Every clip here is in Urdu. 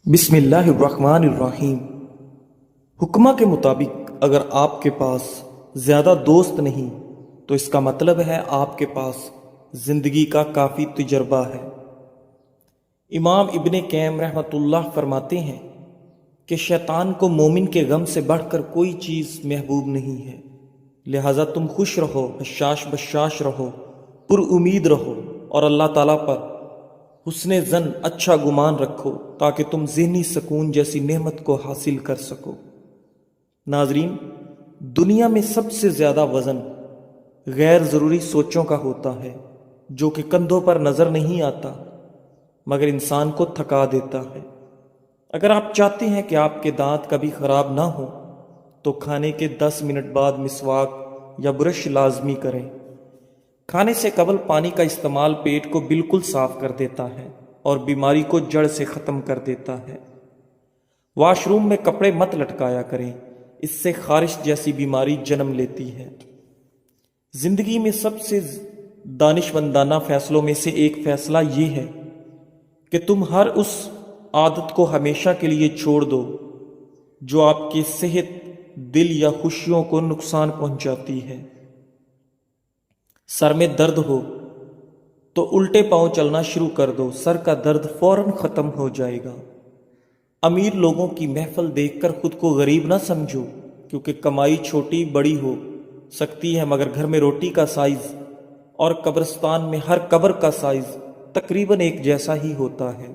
بسم اللہ الرحمن الرحیم۔ حکمہ کے مطابق اگر آپ کے پاس زیادہ دوست نہیں تو اس کا مطلب ہے آپ کے پاس زندگی کا کافی تجربہ ہے۔ امام ابن قیم رحمۃ اللہ فرماتے ہیں کہ شیطان کو مومن کے غم سے بڑھ کر کوئی چیز محبوب نہیں ہے، لہٰذا تم خوش رہو، حشاش بشاش رہو، پر امید رہو اور اللہ تعالیٰ پر حسن ظن، اچھا گمان رکھو تاکہ تم ذہنی سکون جیسی نعمت کو حاصل کر سکو۔ ناظرین، دنیا میں سب سے زیادہ وزن غیر ضروری سوچوں کا ہوتا ہے جو کہ کندھوں پر نظر نہیں آتا مگر انسان کو تھکا دیتا ہے۔ اگر آپ چاہتے ہیں کہ آپ کے دانت کبھی خراب نہ ہوں تو کھانے کے 10 منٹ بعد مسواک یا برش لازمی کریں۔ کھانے سے قبل پانی کا استعمال پیٹ کو بالکل صاف کر دیتا ہے اور بیماری کو جڑ سے ختم کر دیتا ہے۔ واش روم میں کپڑے مت لٹکایا کریں، اس سے خارش جیسی بیماری جنم لیتی ہے۔ زندگی میں سب سے دانشمندانہ فیصلوں میں سے ایک فیصلہ یہ ہے کہ تم ہر اس عادت کو ہمیشہ کے لیے چھوڑ دو جو آپ کی صحت، دل یا خوشیوں کو نقصان پہنچاتی ہے۔ سر میں درد ہو تو الٹے پاؤں چلنا شروع کر دو، سر کا درد فوراً ختم ہو جائے گا۔ امیر لوگوں کی محفل دیکھ کر خود کو غریب نہ سمجھو، کیونکہ کمائی چھوٹی بڑی ہو سکتی ہے مگر گھر میں روٹی کا سائز اور قبرستان میں ہر قبر کا سائز تقریباً ایک جیسا ہی ہوتا ہے۔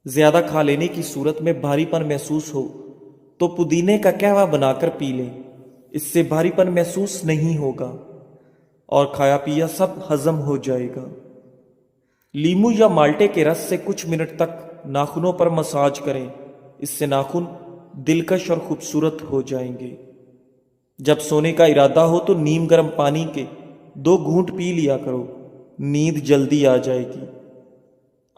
زیادہ کھا لینے کی صورت میں بھاری پن محسوس ہو تو پودینے کا قہوہ بنا کر پی لیں، اس سے بھاری پن محسوس نہیں ہوگا اور کھایا پیا سب ہضم ہو جائے گا۔ لیمو یا مالٹے کے رس سے کچھ منٹ تک ناخنوں پر مساج کریں، اس سے ناخن دلکش اور خوبصورت ہو جائیں گے۔ جب سونے کا ارادہ ہو تو نیم گرم پانی کے 2 گھونٹ پی لیا کرو، نیند جلدی آ جائے گی۔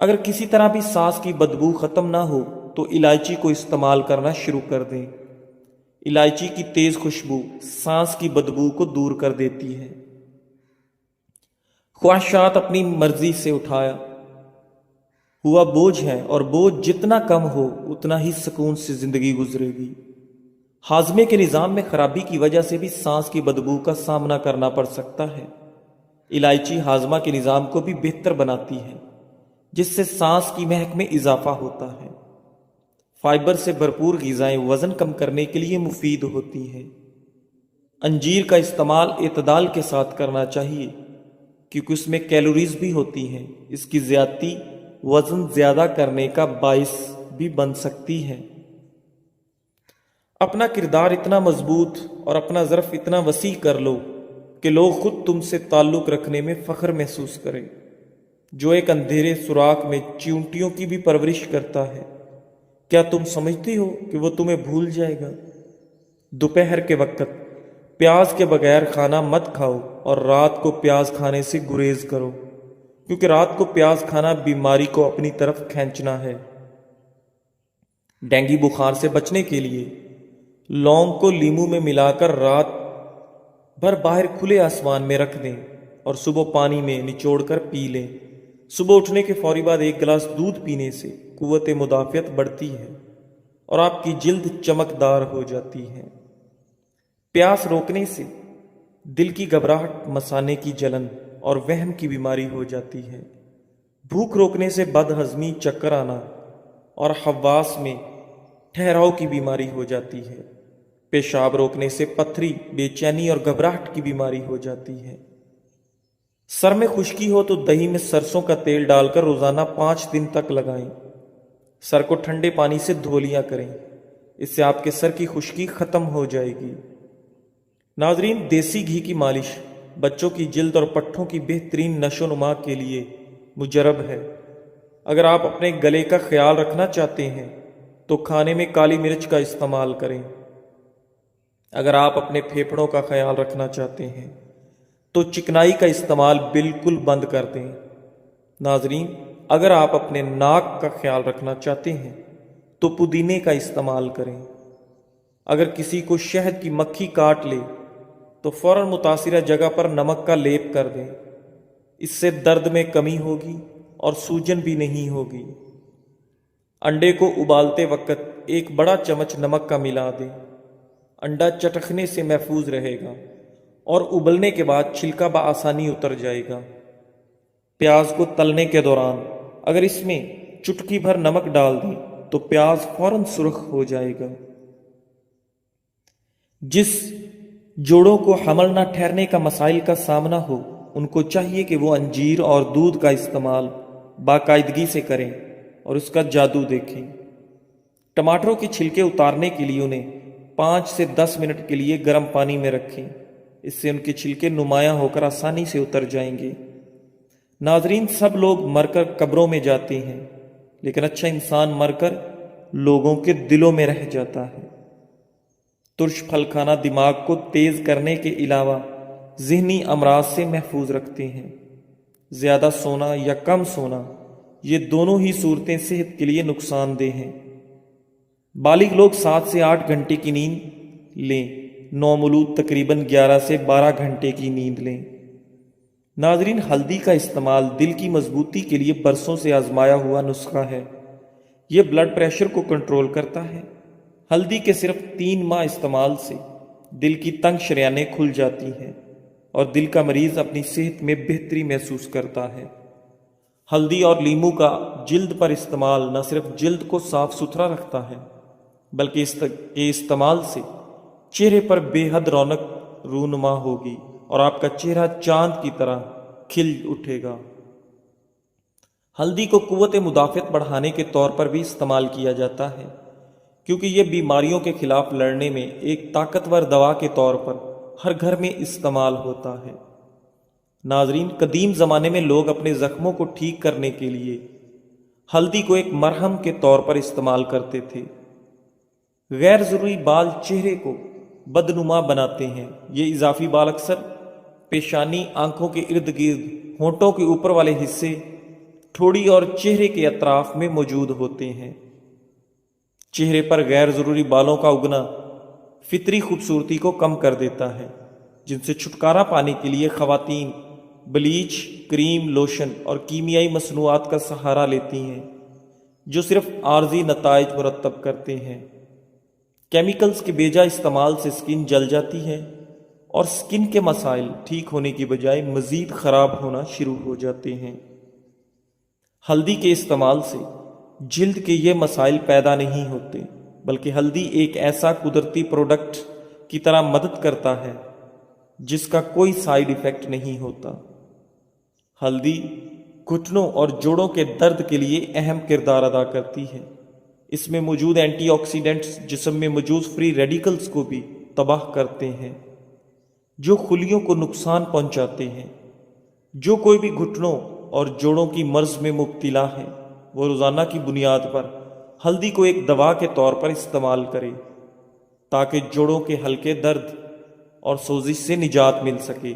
اگر کسی طرح بھی سانس کی بدبو ختم نہ ہو تو الائچی کو استعمال کرنا شروع کر دیں۔ الائچی کی تیز خوشبو سانس کی بدبو کو دور کر دیتی ہے۔ خواہشات اپنی مرضی سے اٹھایا ہوا بوجھ ہے اور بوجھ جتنا کم ہو اتنا ہی سکون سے زندگی گزرے گی۔ ہاضمے کے نظام میں خرابی کی وجہ سے بھی سانس کی بدبو کا سامنا کرنا پڑ سکتا ہے۔ الائچی ہاضمہ کے نظام کو بھی بہتر بناتی ہے جس سے سانس کی مہک میں اضافہ ہوتا ہے۔ فائبر سے بھرپور غذائیں وزن کم کرنے کے لیے مفید ہوتی ہیں۔ انجیر کا استعمال اعتدال کے ساتھ کرنا چاہیے کیونکہ اس میں کیلوریز بھی ہوتی ہیں، اس کی زیادتی وزن زیادہ کرنے کا باعث بھی بن سکتی ہے۔ اپنا کردار اتنا مضبوط اور اپنا ظرف اتنا وسیع کر لو کہ لوگ خود تم سے تعلق رکھنے میں فخر محسوس کریں۔ جو ایک اندھیرے سوراخ میں چیونٹیوں کی بھی پرورش کرتا ہے، کیا تم سمجھتے ہو کہ وہ تمہیں بھول جائے گا؟ دوپہر کے وقت پیاز کے بغیر کھانا مت کھاؤ اور رات کو پیاز کھانے سے گریز کرو، کیونکہ رات کو پیاز کھانا بیماری کو اپنی طرف کھینچنا ہے۔ ڈینگی بخار سے بچنے کے لیے لونگ کو لیمو میں ملا کر رات بھر باہر کھلے آسمان میں رکھ دیں اور صبح پانی میں نچوڑ کر پی لیں۔ صبح اٹھنے کے فوری بعد 1 گلاس دودھ پینے سے قوت مدافعت بڑھتی ہے اور آپ کی جلد چمکدار ہو جاتی ہے۔ پیاس روکنے سے دل کی گھبراہٹ، مثانے کی جلن اور وہم کی بیماری ہو جاتی ہے۔ بھوک روکنے سے بد ہضمی، چکر آنا اور حواس میں ٹھہراؤ کی بیماری ہو جاتی ہے۔ پیشاب روکنے سے پتھری، بے چینی اور گھبراہٹ کی بیماری ہو جاتی ہے۔ سر میں خشکی ہو تو دہی میں سرسوں کا تیل ڈال کر روزانہ 5 دن تک لگائیں۔ سر کو ٹھنڈے پانی سے دھو لیا کریں، اس سے آپ کے سر کی خشکی ختم ہو جائے گی۔ ناظرین، دیسی گھی کی مالش بچوں کی جلد اور پٹھوں کی بہترین نشو و نما کے لیے مجرب ہے۔ اگر آپ اپنے گلے کا خیال رکھنا چاہتے ہیں تو کھانے میں کالی مرچ کا استعمال کریں۔ اگر آپ اپنے پھیپھڑوں کا خیال رکھنا چاہتے ہیں تو چکنائی کا استعمال بالکل بند کر دیں۔ ناظرین، اگر آپ اپنے ناک کا خیال رکھنا چاہتے ہیں تو پودینے کا استعمال کریں۔ اگر کسی کو شہد کی مکھی کاٹ لے تو فوراً متاثرہ جگہ پر نمک کا لیپ کر دیں، اس سے درد میں کمی ہوگی اور سوجن بھی نہیں ہوگی۔ انڈے کو ابالتے وقت ایک بڑا چمچ نمک کا ملا دیں۔ انڈا چٹکنے سے محفوظ رہے گا اور ابلنے کے بعد چھلکا بآسانی اتر جائے گا۔ پیاز کو تلنے کے دوران اگر اس میں چٹکی بھر نمک ڈال دیں تو پیاز فوراً سرخ ہو جائے گا۔ جس جوڑوں کو حمل نہ ٹھہرنے کا مسائل کا سامنا ہو ان کو چاہیے کہ وہ انجیر اور دودھ کا استعمال باقاعدگی سے کریں اور اس کا جادو دیکھیں۔ ٹماٹروں کے چھلکے اتارنے کے لیے انہیں 5 سے 10 منٹ کے لیے گرم پانی میں رکھیں، اس سے ان کے چھلکے نمایاں ہو کر آسانی سے اتر جائیں گے۔ ناظرین، سب لوگ مر کر قبروں میں جاتے ہیں، لیکن اچھا انسان مر کر لوگوں کے دلوں میں رہ جاتا ہے۔ ترش پھل کھانا دماغ کو تیز کرنے کے علاوہ ذہنی امراض سے محفوظ رکھتے ہیں۔ زیادہ سونا یا کم سونا، یہ دونوں ہی صورتیں صحت کے لیے نقصان دہ ہیں۔ بالغ لوگ 7 سے 8 گھنٹے کی نیند لیں، نومولود تقریباً 11 سے 12 گھنٹے کی نیند لیں۔ ناظرین، ہلدی کا استعمال دل کی مضبوطی کے لیے برسوں سے آزمایا ہوا نسخہ ہے۔ یہ بلڈ پریشر کو کنٹرول کرتا ہے۔ ہلدی کے صرف 3 ماہ استعمال سے دل کی تنگ شریانیں کھل جاتی ہیں اور دل کا مریض اپنی صحت میں بہتری محسوس کرتا ہے۔ ہلدی اور لیمو کا جلد پر استعمال نہ صرف جلد کو صاف ستھرا رکھتا ہے بلکہ اس کے استعمال سے چہرے پر بے حد رونق رونما ہوگی اور آپ کا چہرہ چاند کی طرح کھل اٹھے گا۔ ہلدی کو قوت مدافعت بڑھانے کے طور پر بھی استعمال کیا جاتا ہے، کیونکہ یہ بیماریوں کے خلاف لڑنے میں ایک طاقتور دوا کے طور پر ہر گھر میں استعمال ہوتا ہے۔ ناظرین، قدیم زمانے میں لوگ اپنے زخموں کو ٹھیک کرنے کے لیے ہلدی کو ایک مرہم کے طور پر استعمال کرتے تھے۔ غیر ضروری بال چہرے کو بدنما بناتے ہیں۔ یہ اضافی بال اکثر پیشانی، آنکھوں کے ارد گرد، ہونٹوں کے اوپر والے حصے، ٹھوڑی اور چہرے کے اطراف میں موجود ہوتے ہیں۔ چہرے پر غیر ضروری بالوں کا اگنا فطری خوبصورتی کو کم کر دیتا ہے، جن سے چھٹکارا پانے کے لیے خواتین بلیچ، کریم، لوشن اور کیمیائی مصنوعات کا سہارا لیتی ہیں، جو صرف عارضی نتائج مرتب کرتے ہیں۔ کیمیکلز کے بیجا استعمال سے سکن جل جاتی ہے اور سکن کے مسائل ٹھیک ہونے کی بجائے مزید خراب ہونا شروع ہو جاتے ہیں۔ ہلدی کے استعمال سے جلد کے یہ مسائل پیدا نہیں ہوتے، بلکہ ہلدی ایک ایسا قدرتی پروڈکٹ کی طرح مدد کرتا ہے جس کا کوئی سائیڈ ایفیکٹ نہیں ہوتا۔ ہلدی گھٹنوں اور جوڑوں کے درد کے لیے اہم کردار ادا کرتی ہے۔ اس میں موجود اینٹی آکسیڈنٹس جسم میں موجود فری ریڈیکلز کو بھی تباہ کرتے ہیں، جو خلیوں کو نقصان پہنچاتے ہیں۔ جو کوئی بھی گھٹنوں اور جوڑوں کی مرض میں مبتلا ہے، وہ روزانہ کی بنیاد پر ہلدی کو ایک دوا کے طور پر استعمال کرے تاکہ جوڑوں کے ہلکے درد اور سوزش سے نجات مل سکے۔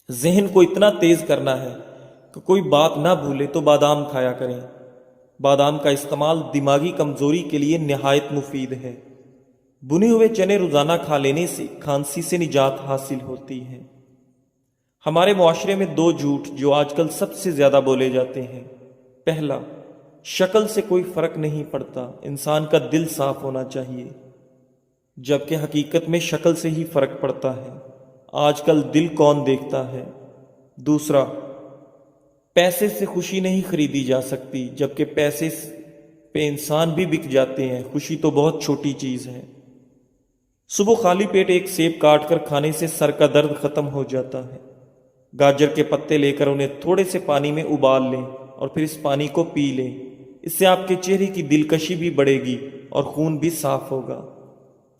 ذہن کو اتنا تیز کرنا ہے کہ کوئی بات نہ بھولے تو بادام کھایا کریں۔ بادام کا استعمال دماغی کمزوری کے لیے نہایت مفید ہے۔ بنے ہوئے چنے روزانہ کھا لینے سے کھانسی سے نجات حاصل ہوتی ہے۔ ہمارے معاشرے میں 2 جھوٹ جو آج کل سب سے زیادہ بولے جاتے ہیں۔ پہلا، شکل سے کوئی فرق نہیں پڑتا، انسان کا دل صاف ہونا چاہیے، جبکہ حقیقت میں شکل سے ہی فرق پڑتا ہے۔ آج کل دل کون دیکھتا ہے؟ دوسرا، پیسے سے خوشی نہیں خریدی جا سکتی، جبکہ پیسے پہ انسان بھی بک جاتے ہیں۔ خوشی تو بہت چھوٹی چیز ہے۔ صبح خالی پیٹ ایک سیب کاٹ کر کھانے سے سر کا درد ختم ہو جاتا ہے۔ گاجر کے پتے لے کر انہیں تھوڑے سے پانی میں ابال لیں اور پھر اس پانی کو پی لیں۔ اس سے آپ کے چہرے کی دلکشی بھی بڑھے گی اور خون بھی صاف ہوگا۔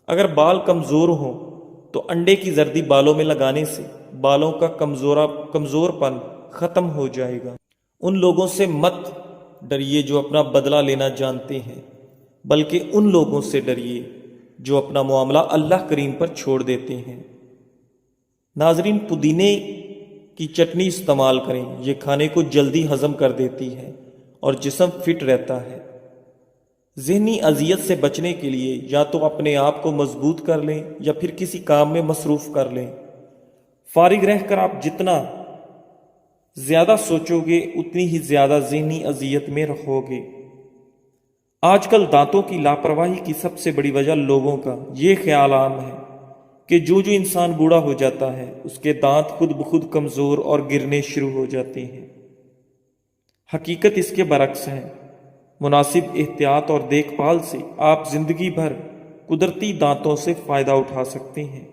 اگر بال کمزور ہوں تو انڈے کی زردی بالوں میں لگانے سے بالوں کا کمزور پن ختم ہو جائے گا۔ ان لوگوں سے مت ڈریے جو اپنا بدلہ لینا جانتے ہیں، بلکہ ان لوگوں سے ڈریے جو اپنا معاملہ اللہ کریم پر چھوڑ دیتے ہیں۔ ناظرین، پودینے کی چٹنی استعمال کریں، یہ کھانے کو جلدی ہضم کر دیتی ہے اور جسم فٹ رہتا ہے۔ ذہنی اذیت سے بچنے کے لیے یا تو اپنے آپ کو مضبوط کر لیں یا پھر کسی کام میں مصروف کر لیں۔ فارغ رہ کر آپ جتنا زیادہ سوچو گے اتنی ہی زیادہ ذہنی اذیت میں رہو گے۔ آج کل دانتوں کی لاپرواہی کی سب سے بڑی وجہ لوگوں کا یہ خیال عام ہے کہ جو انسان بوڑھا ہو جاتا ہے اس کے دانت خود بخود کمزور اور گرنے شروع ہو جاتے ہیں۔ حقیقت اس کے برعکس ہے۔ مناسب احتیاط اور دیکھ بھال سے آپ زندگی بھر قدرتی دانتوں سے فائدہ اٹھا سکتے ہیں۔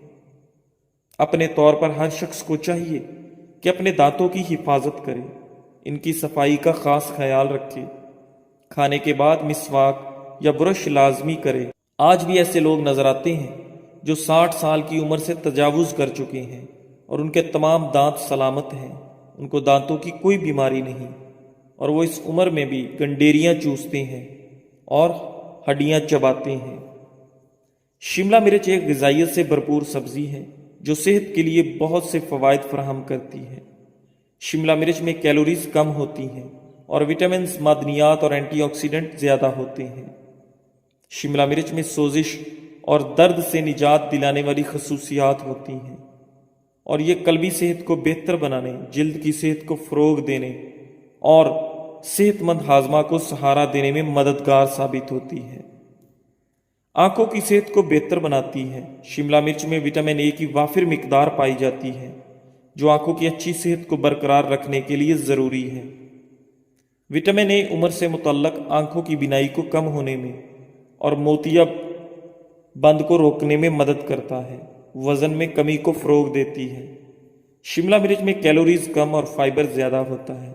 اپنے طور پر ہر شخص کو چاہیے کہ اپنے دانتوں کی حفاظت کرے، ان کی صفائی کا خاص خیال رکھے، کھانے کے بعد مسواک یا برش لازمی کرے۔ آج بھی ایسے لوگ نظر آتے ہیں جو 60 سال کی عمر سے تجاوز کر چکے ہیں اور ان کے تمام دانت سلامت ہیں، ان کو دانتوں کی کوئی بیماری نہیں، اور وہ اس عمر میں بھی گنڈیریاں چوستے ہیں اور ہڈیاں چباتے ہیں۔ شملہ مرچ ایک غذائیت سے بھرپور سبزی ہے جو صحت کے لیے بہت سے فوائد فراہم کرتی ہے۔ شملہ مرچ میں کیلوریز کم ہوتی ہیں اور وٹامنز، معدنیات اور اینٹی آکسیڈنٹ زیادہ ہوتے ہیں۔ شملہ مرچ میں سوزش اور درد سے نجات دلانے والی خصوصیات ہوتی ہیں، اور یہ قلبی صحت کو بہتر بنانے، جلد کی صحت کو فروغ دینے اور صحت مند ہاضمہ کو سہارا دینے میں مددگار ثابت ہوتی ہے۔ آنکھوں کی صحت کو بہتر بناتی ہے۔ شملہ مرچ میں وٹامن اے کی وافر مقدار پائی جاتی ہے جو آنکھوں کی اچھی صحت کو برقرار رکھنے کے لیے ضروری ہے۔ وٹامن اے عمر سے متعلق آنکھوں کی بینائی کو کم ہونے میں اور موتیا بند کو روکنے میں مدد کرتا ہے، وزن میں کمی کو فروغ دیتی ہے۔ شملہ مرچ میں کیلوریز کم اور فائبر زیادہ ہوتا ہے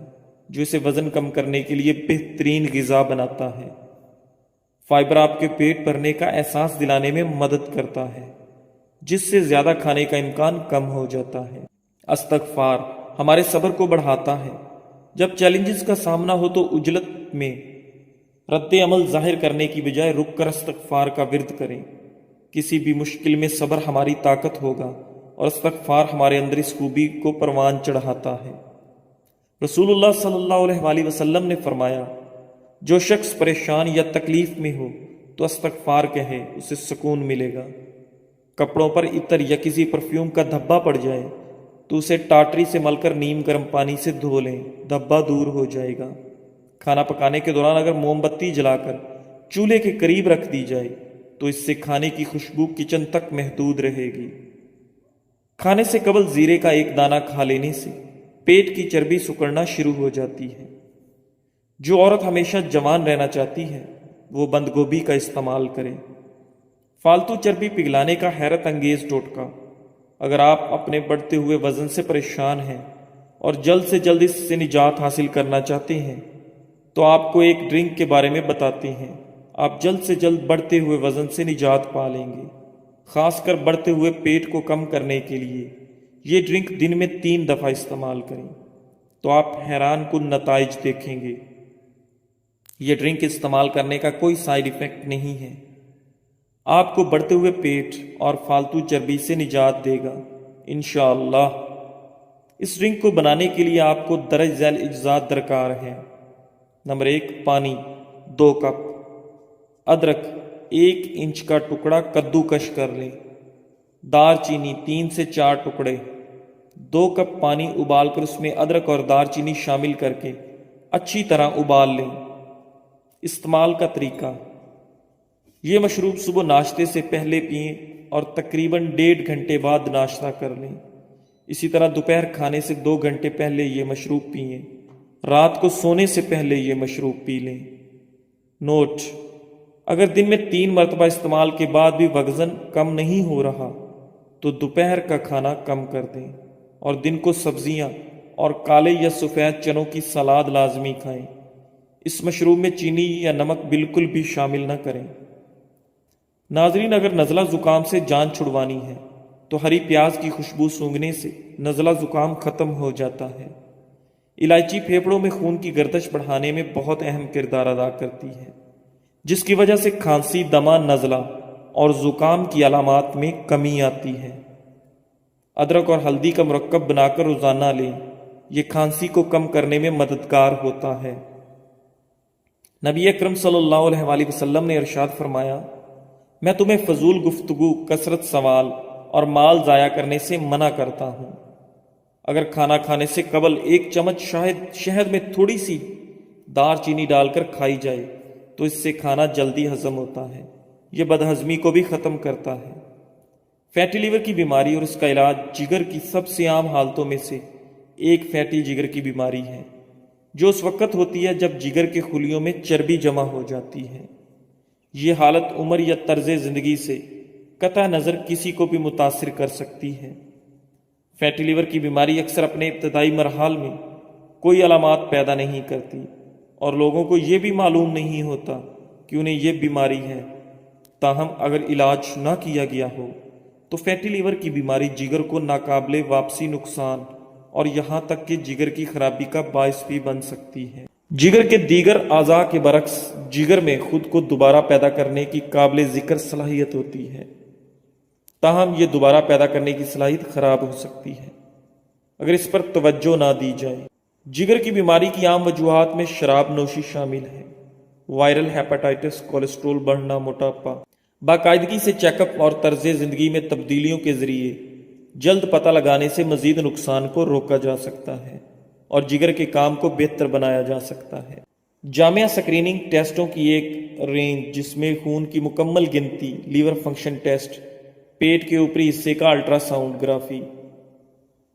جو اسے وزن کم کرنے کے لیے بہترین غذا بناتا ہے۔ فائبر آپ کے پیٹ بھرنے کا احساس دلانے میں مدد کرتا ہے، جس سے زیادہ کھانے کا امکان کم ہو جاتا ہے۔ استغفار ہمارے صبر کو بڑھاتا ہے۔ جب چیلنجز کا سامنا ہو تو عجلت میں رد عمل ظاہر کرنے کی بجائے رک کر استغفار کا ورد کریں۔ کسی بھی مشکل میں صبر ہماری طاقت ہوگا اور استغفار ہمارے اندر اس خوبی کو پروان چڑھاتا ہے۔ رسول اللہ صلی اللہ علیہ وآلہ وسلم نے فرمایا، جو شخص پریشان یا تکلیف میں ہو تو استغفار کہے، اسے سکون ملے گا۔ کپڑوں پر عطر یا کسی پرفیوم کا دھبا پڑ جائے تو اسے ٹاٹری سے مل کر نیم گرم پانی سے دھو لیں، دھبا دور ہو جائے گا۔ کھانا پکانے کے دوران اگر موم بتی جلا کر چولہے کے قریب رکھ دی جائے تو اس سے کھانے کی خوشبو کچن تک محدود رہے گی۔ کھانے سے قبل زیرے کا ایک دانہ کھا لینے سے پیٹ کی چربی سکڑنا شروع ہو جاتی ہے۔ جو عورت ہمیشہ جوان رہنا چاہتی ہے وہ بند گوبھی کا استعمال کرے۔ فالتو چربی پگھلانے کا حیرت انگیز ٹوٹکا۔ اگر آپ اپنے بڑھتے ہوئے وزن سے پریشان ہیں اور جلد سے جلد اس سے نجات حاصل کرنا چاہتے ہیں تو آپ کو ایک ڈرنک کے بارے میں بتاتے ہیں۔ آپ جلد سے جلد بڑھتے ہوئے وزن سے نجات پا لیں گے۔ خاص کر بڑھتے ہوئے پیٹ کو کم کرنے کے لیے یہ ڈرنک دن میں 3 دفعہ استعمال کریں تو آپ حیران کن نتائج دیکھیں گے۔ یہ ڈرنک استعمال کرنے کا کوئی سائیڈ ایفیکٹ نہیں ہے، آپ کو بڑھتے ہوئے پیٹ اور فالتو چربی سے نجات دے گا انشاءاللہ۔ اس ڈرنک کو بنانے کے لیے آپ کو درج ذیل اجزاء درکار ہیں۔ نمبر 1، پانی 2 کپ، ادرک 1 انچ کا ٹکڑا کدو کش کر لیں، دار چینی 3 سے 4 ٹکڑے۔ 2 کپ پانی ابال کر اس میں ادرک اور دار چینی شامل کر کے اچھی طرح ابال لیں۔ استعمال کا طریقہ: یہ مشروب صبح ناشتے سے پہلے پئیں اور تقریباً 1.5 گھنٹے بعد ناشتہ کر لیں۔ اسی طرح دوپہر کھانے سے 2 گھنٹے پہلے یہ مشروب پئیں۔ رات کو سونے سے پہلے یہ مشروب پی لیں۔ نوٹ: اگر دن میں 3 مرتبہ استعمال کے بعد بھی وزن کم نہیں ہو رہا تو دوپہر کا کھانا کم کر دیں اور دن کو سبزیاں اور کالے یا سفید چنوں کی سلاد لازمی کھائیں۔ اس مشروب میں چینی یا نمک بالکل بھی شامل نہ کریں۔ ناظرین، اگر نزلہ زکام سے جان چھڑوانی ہے تو ہری پیاز کی خوشبو سونگھنے سے نزلہ زکام ختم ہو جاتا ہے۔ الائچی پھیپھڑوں میں خون کی گردش بڑھانے میں بہت اہم کردار ادا کرتی ہے، جس کی وجہ سے کھانسی، دمہ، نزلہ اور زکام کی علامات میں کمی آتی ہے۔ ادرک اور ہلدی کا مرکب بنا کر روزانہ لیں، یہ کھانسی کو کم کرنے میں مددگار ہوتا ہے۔ نبی اکرم صلی اللہ علیہ وآلہ وسلم نے ارشاد فرمایا، میں تمہیں فضول گفتگو، کثرت سوال اور مال ضائع کرنے سے منع کرتا ہوں۔ اگر کھانا کھانے سے قبل 1 چمچ شہد میں تھوڑی سی دار چینی ڈال کر کھائی جائے تو اس سے کھانا جلدی ہضم ہوتا ہے۔ یہ بدہضمی کو بھی ختم کرتا ہے۔ فیٹی لیور کی بیماری اور اس کا علاج جگر کی سب سے عام حالتوں میں سے ایک فیٹی جگر کی بیماری ہے، جو اس وقت ہوتی ہے جب جگر کے خلیوں میں چربی جمع ہو جاتی ہے۔ یہ حالت عمر یا طرز زندگی سے قطع نظر کسی کو بھی متاثر کر سکتی ہے۔ فیٹی لیور کی بیماری اکثر اپنے ابتدائی مراحل میں کوئی علامات پیدا نہیں کرتی اور لوگوں کو یہ بھی معلوم نہیں ہوتا کہ انہیں یہ بیماری ہے۔ تاہم اگر علاج نہ کیا گیا ہو تو فیٹی لیور کی بیماری جگر کو ناقابل واپسی نقصان اور یہاں تک کہ جگر کی خرابی کا باعث بھی بن سکتی ہے۔ جگر کے دیگر اعضاء کے برعکس جگر میں خود کو دوبارہ پیدا کرنے کی قابل ذکر صلاحیت ہوتی ہے، تاہم یہ دوبارہ پیدا کرنے کی صلاحیت خراب ہو سکتی ہے اگر اس پر توجہ نہ دی جائے۔ جگر کی بیماری کی عام وجوہات میں شراب نوشی شامل ہے، وائرل ہیپاٹائٹس، کولیسٹرول بڑھنا، موٹاپا۔ باقاعدگی سے چیک اپ اور طرز زندگی میں تبدیلیوں کے ذریعے جلد پتہ لگانے سے مزید نقصان کو روکا جا سکتا ہے اور جگر کے کام کو بہتر بنایا جا سکتا ہے۔ جامع اسکریننگ ٹیسٹوں کی ایک رینج جس میں خون کی مکمل گنتی، لیور فنکشن ٹیسٹ، پیٹ کے اوپری حصے کا الٹرا سونوگرافی،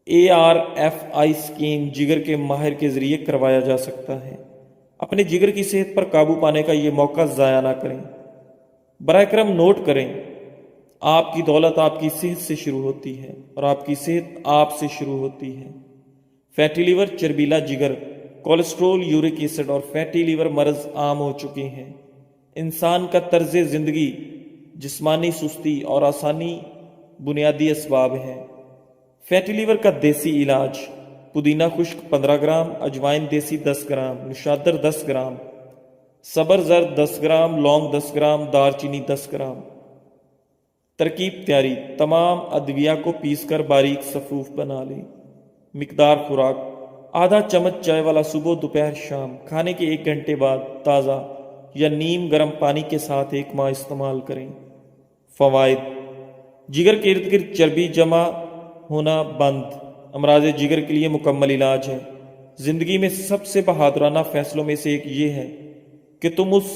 ARFI اسکین جگر کے ماہر کے ذریعے کروایا جا سکتا ہے۔ اپنے جگر کی صحت پر قابو پانے کا یہ موقع ضائع نہ کریں۔ براہ کرم نوٹ کریں، آپ کی دولت آپ کی صحت سے شروع ہوتی ہے اور آپ کی صحت آپ سے شروع ہوتی ہے۔ فیٹی لیور، چربیلا جگر، کولیسٹرول، یورک ایسڈ اور فیٹی لیور مرض عام ہو چکے ہیں۔ انسان کا طرز زندگی، جسمانی سستی اور آسانی بنیادی اسباب ہیں۔ فیٹی لیور کا دیسی علاج: پودینہ خشک 15 گرام، اجوائن دیسی 10 گرام، نشادر 10 گرام، سبر زرد 10 گرام، لونگ 10 گرام، دار چینی 10 گرام۔ ترکیب تیاری: تمام ادویہ کو پیس کر باریک صفوف بنا لیں۔ مقدار خوراک: آدھا چمچ چائے والا صبح، دوپہر، شام۔ کھانے کے 1 گھنٹے بعد تازہ یا نیم گرم پانی کے ساتھ 1 ماہ استعمال کریں۔ فوائد: جگر کے ارد گرد چربی جمع ہونا بند، امراض جگر کے لیے مکمل علاج ہے۔ زندگی میں سب سے بہادرانہ فیصلوں میں سے ایک یہ ہے کہ تم اس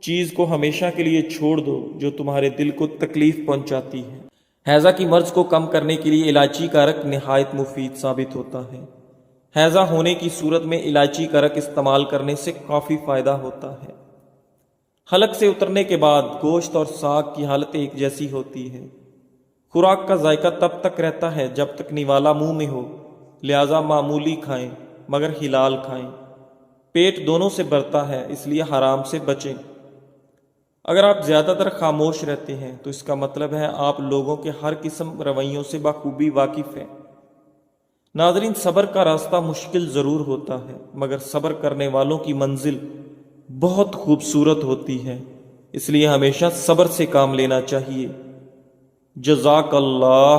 چیز کو ہمیشہ کے لیے چھوڑ دو جو تمہارے دل کو تکلیف پہنچاتی ہے۔ ہیضہ کی مرض کو کم کرنے کے لیے الائچی کا رق نہایت مفید ثابت ہوتا ہے۔ ہیضہ ہونے کی صورت میں الائچی کا رق استعمال کرنے سے کافی فائدہ ہوتا ہے۔ حلق سے اترنے کے بعد گوشت اور ساگ کی حالت ایک جیسی ہوتی ہے۔ خوراک کا ذائقہ تب تک رہتا ہے جب تک نوالا منہ میں ہو، لہذا معمولی کھائیں مگر حلال کھائیں۔ پیٹ دونوں سے بھرتا ہے، اس لیے حرام سے بچیں۔ اگر آپ زیادہ تر خاموش رہتے ہیں تو اس کا مطلب ہے آپ لوگوں کے ہر قسم رویوں سے بخوبی واقف ہیں۔ ناظرین، صبر کا راستہ مشکل ضرور ہوتا ہے مگر صبر کرنے والوں کی منزل بہت خوبصورت ہوتی ہے، اس لیے ہمیشہ صبر سے کام لینا چاہیے۔ جزاک اللہ۔